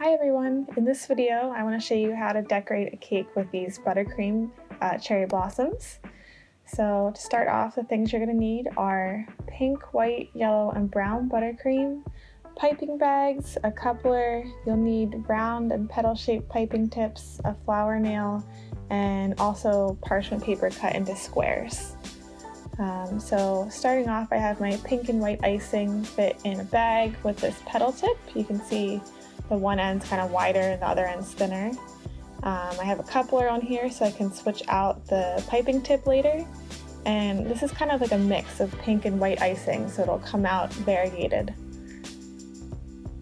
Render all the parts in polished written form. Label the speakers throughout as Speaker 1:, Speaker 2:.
Speaker 1: Hi everyone! In this video, I want to show you how to decorate a cake with these buttercream cherry blossoms. So to start off, the things you're going to need are pink, white, yellow, and brown buttercream, piping bags, a coupler, you'll need round and petal-shaped piping tips, a flower nail, and also parchment paper cut into squares. So starting off, I have my pink and white icing fit in a bag with this petal tip. You can see the one end's kind of wider and the other end's thinner. I have a coupler on here so I can switch out the piping tip later. And this is kind of like a mix of pink and white icing, so it'll come out variegated.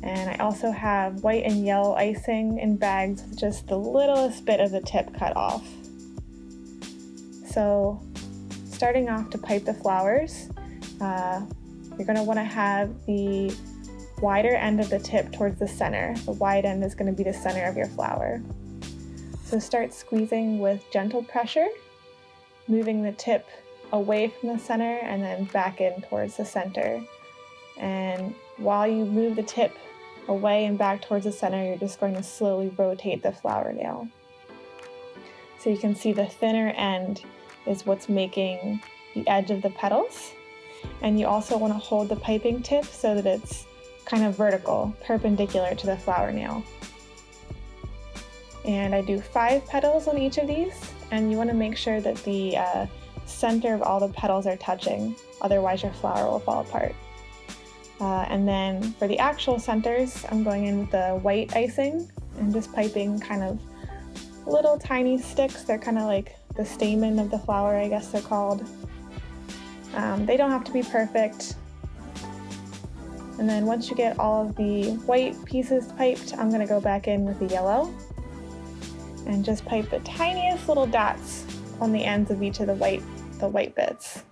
Speaker 1: And I also have white and yellow icing in bags with just the littlest bit of the tip cut off. So starting off to pipe the flowers, you're going to want to have the wider end of the tip towards the center. The wide end is going to be the center of your flower. So start squeezing with gentle pressure, moving the tip away from the center and then back in towards the center. And while you move the tip away and back towards the center, you're just going to slowly rotate the flower nail. So you can see the thinner end is what's making the edge of the petals. And you also want to hold the piping tip so that it's kind of vertical, perpendicular to the flower nail. And I do 5 petals on each of these, and you want to make sure that the center of all the petals are touching, otherwise your flower will fall apart. And then for the actual centers, I'm going in with the white icing and just piping kind of little tiny sticks. They're kind of like the stamen of the flower, I guess they're called. They don't have to be perfect. And then once you get all of the white pieces piped, I'm going to go back in with the yellow and just pipe the tiniest little dots on the ends of each of the white bits.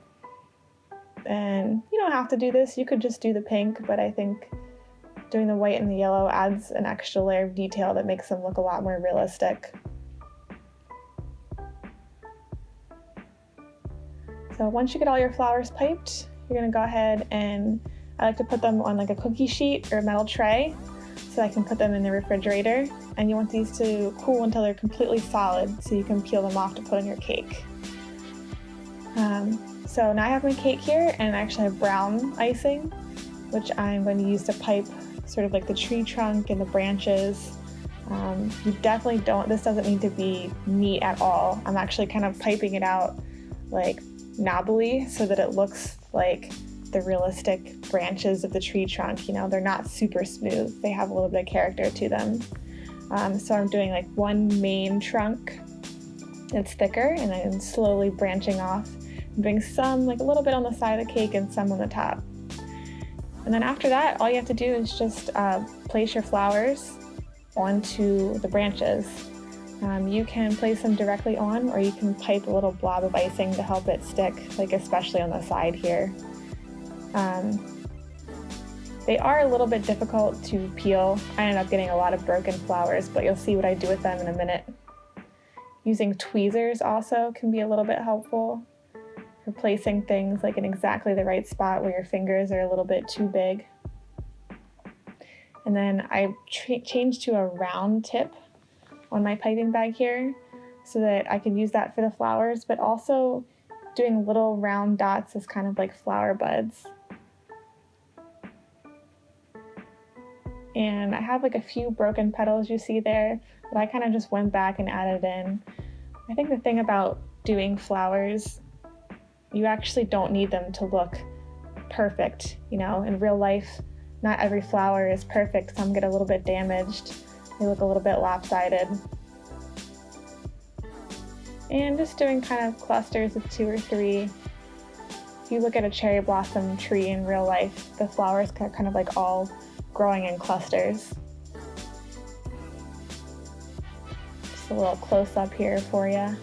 Speaker 1: And you don't have to do this, you could just do the pink, but I think doing the white and the yellow adds an extra layer of detail that makes them look a lot more realistic. So once you get all your flowers piped, you're going to go ahead and I like to put them on like a cookie sheet or a metal tray so I can put them in the refrigerator. And you want these to cool until they're completely solid so you can peel them off to put on your cake. So now I have my cake here, and I actually have brown icing, which I'm going to use to pipe sort of like the tree trunk and the branches. You definitely this doesn't need to be neat at all. I'm actually kind of piping it out like knobbly so that it looks like the realistic branches of the tree trunk. You know, they're not super smooth. They have a little bit of character to them. So I'm doing like one main trunk that's thicker and then slowly branching off. I'm doing some like a little bit on the side of the cake and some on the top. And then after that, all you have to do is just place your flowers onto the branches. You can place them directly on, or you can pipe a little blob of icing to help it stick, like especially on the side here. They are a little bit difficult to peel. I ended up getting a lot of broken flowers, but you'll see what I do with them in a minute. Using tweezers also can be a little bit helpful for placing things like in exactly the right spot where your fingers are a little bit too big. And then I changed to a round tip on my piping bag here so that I could use that for the flowers, but also doing little round dots as kind of like flower buds. And I have like a few broken petals you see there, but I kind of just went back and added in. I think the thing about doing flowers, you actually don't need them to look perfect. You know, in real life, not every flower is perfect. Some get a little bit damaged. They look a little bit lopsided. And just doing kind of clusters of 2 or 3. If you look at a cherry blossom tree in real life, the flowers are kind of like all growing in clusters. Just a little close up here for you.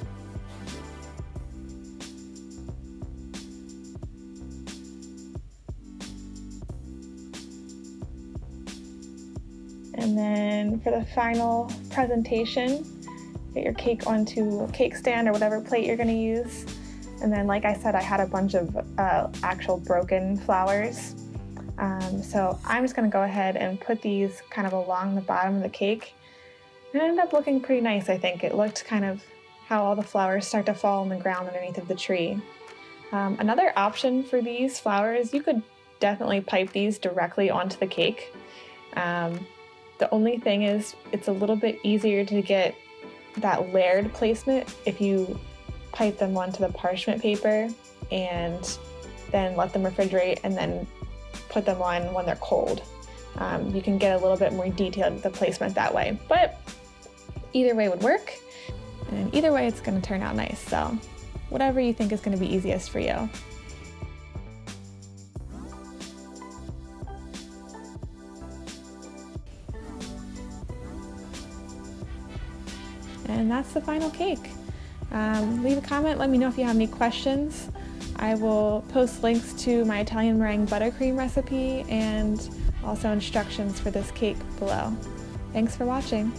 Speaker 1: And then for the final presentation, get your cake onto a cake stand or whatever plate you're going to use. And then, like I said, I had a bunch of actual broken flowers. So I'm just gonna go ahead and put these kind of along the bottom of the cake. It ended up looking pretty nice, I think. It looked kind of how all the flowers start to fall on the ground underneath of the tree. Another option for these flowers, you could definitely pipe these directly onto the cake. The only thing is it's a little bit easier to get that layered placement if you pipe them onto the parchment paper and then let them refrigerate and then put them on when they're cold. You can get a little bit more detailed with the placement that way, but either way would work, and either way it's going to turn out nice, so whatever you think is going to be easiest for you. And that's the final cake. Leave a comment, let me know if you have any questions. I will post links to my Italian meringue buttercream recipe and also instructions for this cake below. Thanks for watching.